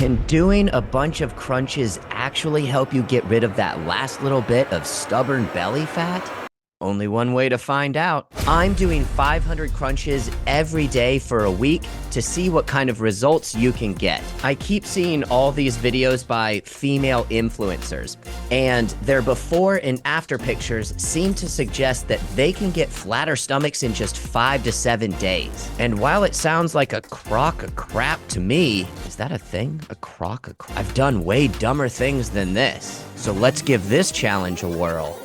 Can doing a bunch of crunches actually help you get rid of that last little bit of stubborn belly fat? Only one way to find out. I'm doing 500 crunches every day for a week to see what kind of results you can get. I keep seeing all these videos by female influencers, and their before and after pictures seem to suggest that they can get flatter stomachs in just 5 to 7 days. And while it sounds like a crock of crap to me, is that a thing? A crock of crap? I've done way dumber things than this. So let's give this challenge a whirl.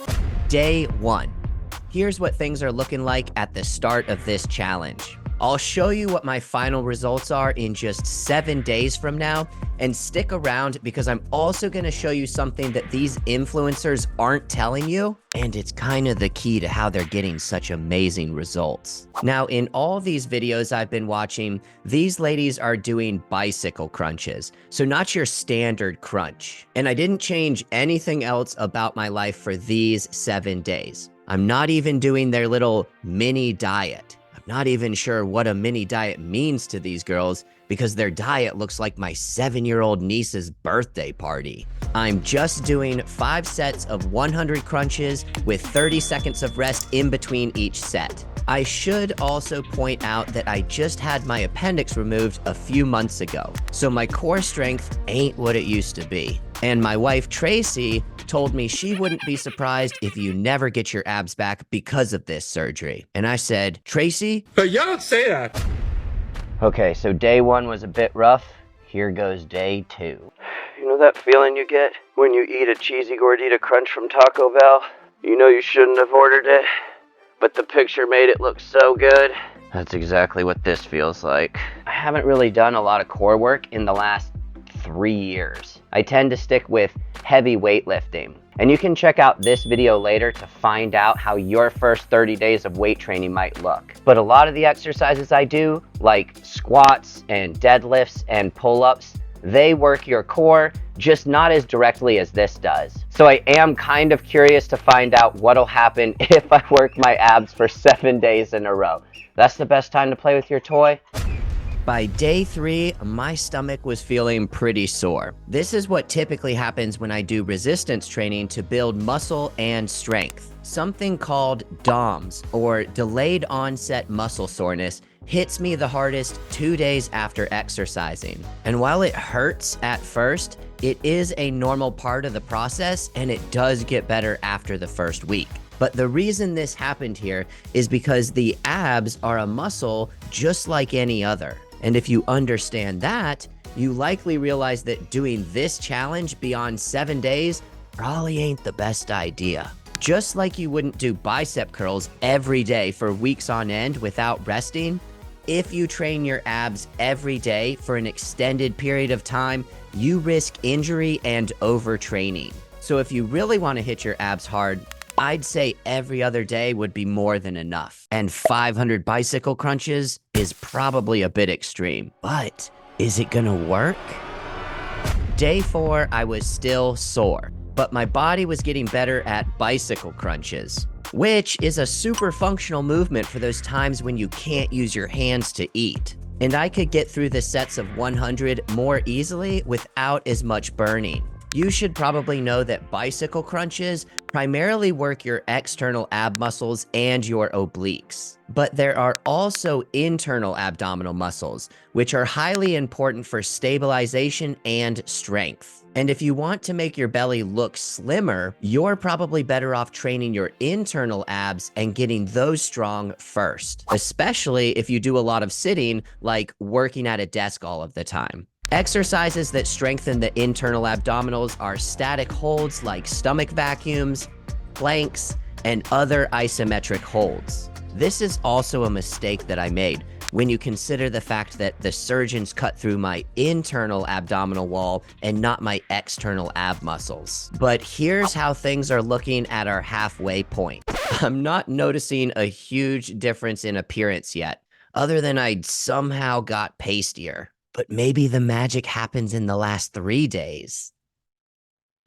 Day 1. Here's what things are looking like at the start of this challenge. I'll show you what my final results are in just 7 days from now, and stick around because I'm also going to show you something that these influencers aren't telling you, and it's kind of the key to how they're getting such amazing results. Now, in all these videos I've been watching, these ladies are doing bicycle crunches, so not your standard crunch. And I didn't change anything else about my life for these 7 days. I'm not even doing their little mini diet. I'm not even sure what a mini diet means to these girls because their diet looks like my 7-year-old niece's birthday party. I'm just doing 5 sets of 100 crunches with 30 seconds of rest in between each set. I should also point out that I just had my appendix removed a few months ago, so my core strength ain't what it used to be. And my wife, Tracy, told me she wouldn't be surprised if you never get your abs back because of this surgery. And I said, Tracy? You don't say that. Okay, so day 1 was a bit rough. Here goes day 2. You know that feeling you get when you eat a cheesy gordita crunch from Taco Bell? You know you shouldn't have ordered it, but the picture made it look so good. That's exactly what this feels like. I haven't really done a lot of core work in the last 3 years. I tend to stick with heavy weightlifting. And you can check out this video later to find out how your first 30 days of weight training might look. But a lot of the exercises I do, like squats and deadlifts and pull-ups, they work your core, just not as directly as this does. So I am kind of curious to find out what'll happen if I work my abs for 7 days in a row. That's the best time to play with your toy. By day 3, my stomach was feeling pretty sore. This is what typically happens when I do resistance training to build muscle and strength. Something called DOMS, or delayed onset muscle soreness, hits me the hardest 2 days after exercising. And while it hurts at first, it is a normal part of the process, and it does get better after the first week. But the reason this happened here is because the abs are a muscle just like any other. And if you understand that, you likely realize that doing this challenge beyond 7 days probably ain't the best idea. Just like you wouldn't do bicep curls every day for weeks on end without resting, if you train your abs every day for an extended period of time, you risk injury and overtraining. So if you really want to hit your abs hard, I'd say every other day would be more than enough. And 500 bicycle crunches is probably a bit extreme. But is it gonna work? Day 4, I was still sore, but my body was getting better at bicycle crunches, which is a super functional movement for those times when you can't use your hands to eat. And I could get through the sets of 100 more easily without as much burning. You should probably know that bicycle crunches primarily work your external ab muscles and your obliques. But there are also internal abdominal muscles, which are highly important for stabilization and strength. And if you want to make your belly look slimmer, you're probably better off training your internal abs and getting those strong first, especially if you do a lot of sitting, like working at a desk all of the time. Exercises that strengthen the internal abdominals are static holds like stomach vacuums, planks, and other isometric holds. This is also a mistake that I made when you consider the fact that the surgeons cut through my internal abdominal wall and not my external ab muscles. But here's how things are looking at our halfway point. I'm not noticing a huge difference in appearance yet, other than I somehow got pastier. But maybe the magic happens in the last 3 days.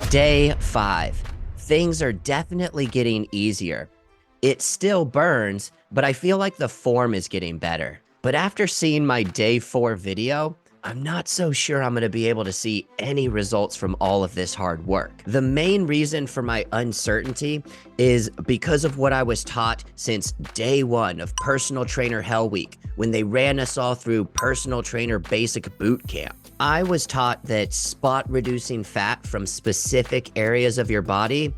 Day 5. Things are definitely getting easier. It still burns, but I feel like the form is getting better. But after seeing my day 4 video, I'm not so sure I'm gonna be able to see any results from all of this hard work. The main reason for my uncertainty is because of what I was taught since day one of Personal Trainer Hell Week, when they ran us all through Personal Trainer Basic Boot Camp. I was taught that spot reducing fat from specific areas of your body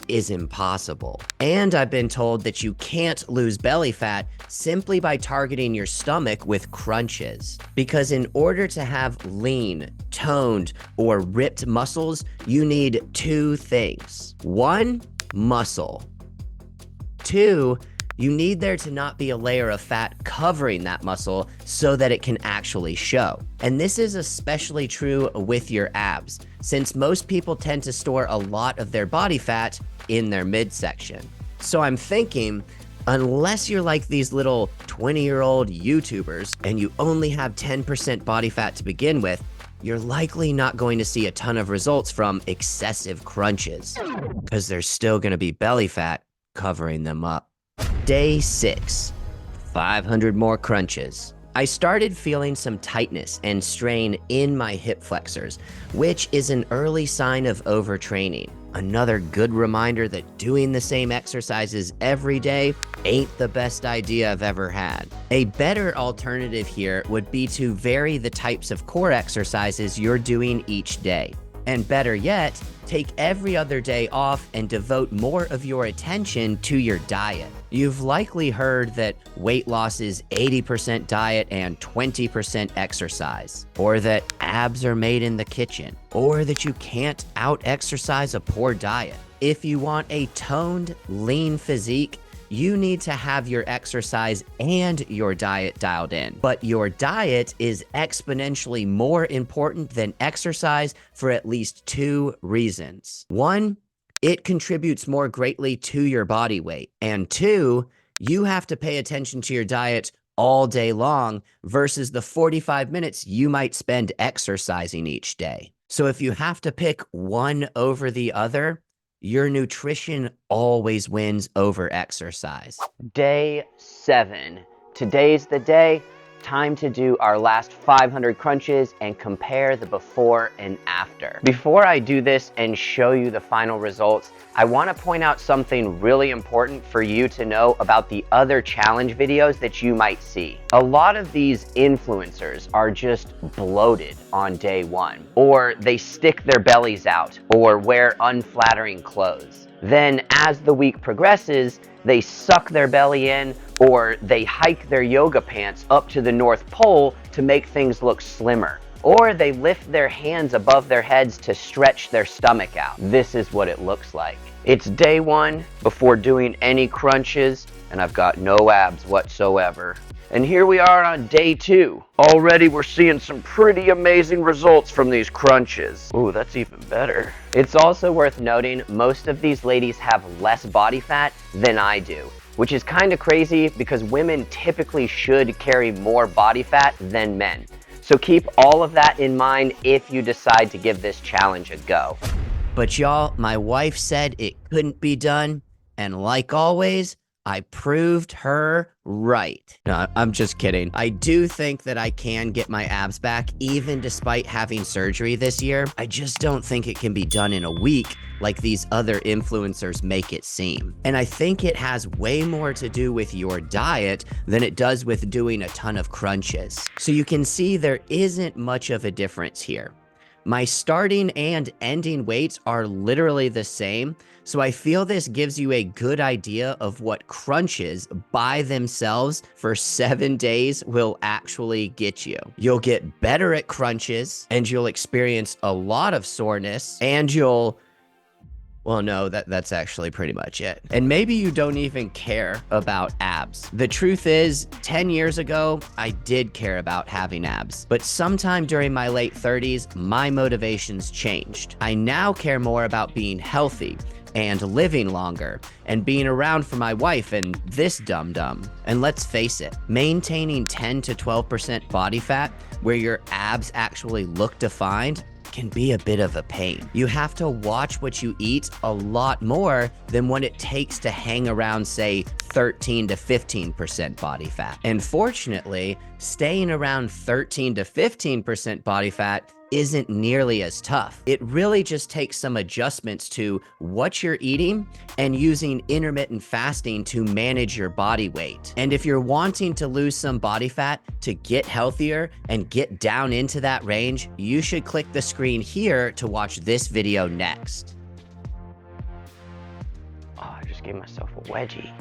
is impossible. And I've been told that you can't lose belly fat simply by targeting your stomach with crunches. Because in order to have lean, toned, or ripped muscles, you need two things. One, muscle. Two, you need there to not be a layer of fat covering that muscle so that it can actually show. And this is especially true with your abs, since most people tend to store a lot of their body fat in their midsection. So I'm thinking, unless you're like these little 20-year-old YouTubers and you only have 10% body fat to begin with, you're likely not going to see a ton of results from excessive crunches, because there's still gonna be belly fat covering them up. Day 6, 500 more crunches. I started feeling some tightness and strain in my hip flexors, which is an early sign of overtraining. Another good reminder that doing the same exercises every day ain't the best idea I've ever had. A better alternative here would be to vary the types of core exercises you're doing each day. And better yet, take every other day off and devote more of your attention to your diet. You've likely heard that weight loss is 80% diet and 20% exercise, or that abs are made in the kitchen, or that you can't out-exercise a poor diet. If you want a toned, lean physique, you need to have your exercise and your diet dialed in. But your diet is exponentially more important than exercise for at least two reasons. One, it contributes more greatly to your body weight. And two, you have to pay attention to your diet all day long versus the 45 minutes you might spend exercising each day. So if you have to pick one over the other, your nutrition always wins over exercise. Day 7. Today's the day. Time to do our last 500 crunches and compare the before and after. Before I do this and show you the final results, I want to point out something really important for you to know about the other challenge videos that you might see. A lot of these influencers are just bloated on day 1, or they stick their bellies out, or wear unflattering clothes. Then as the week progresses, they suck their belly in, or they hike their yoga pants up to the North Pole to make things look slimmer. Or they lift their hands above their heads to stretch their stomach out. This is what it looks like. It's day 1 before doing any crunches, and I've got no abs whatsoever. And here we are on day 2. Already we're seeing some pretty amazing results from these crunches. Ooh, that's even better. It's also worth noting most of these ladies have less body fat than I do, which is kind of crazy because women typically should carry more body fat than men. So keep all of that in mind if you decide to give this challenge a go. But y'all, my wife said it couldn't be done, and like always, I proved her right. No, I'm just kidding. I do think that I can get my abs back even despite having surgery this year. I just don't think it can be done in a week like these other influencers make it seem. And I think it has way more to do with your diet than it does with doing a ton of crunches. So you can see there isn't much of a difference here. My starting and ending weights are literally the same, so I feel this gives you a good idea of what crunches by themselves for 7 days will actually get you. You'll get better at crunches, and you'll experience a lot of soreness, and well, no, that's actually pretty much it. And maybe you don't even care about abs. The truth is, 10 years ago, I did care about having abs. But sometime during my late 30s, my motivations changed. I now care more about being healthy and living longer and being around for my wife and this dum-dum. And let's face it, maintaining 10 to 12% body fat where your abs actually look defined can be a bit of a pain. You have to watch what you eat a lot more than what it takes to hang around, say, 13 to 15% body fat. And fortunately, staying around 13 to 15% body fat isn't nearly as tough. It really just takes some adjustments to what you're eating and using intermittent fasting to manage your body weight. And if you're wanting to lose some body fat to get healthier and get down into that range, you should click the screen here to watch this video next. Oh, I just gave myself a wedgie.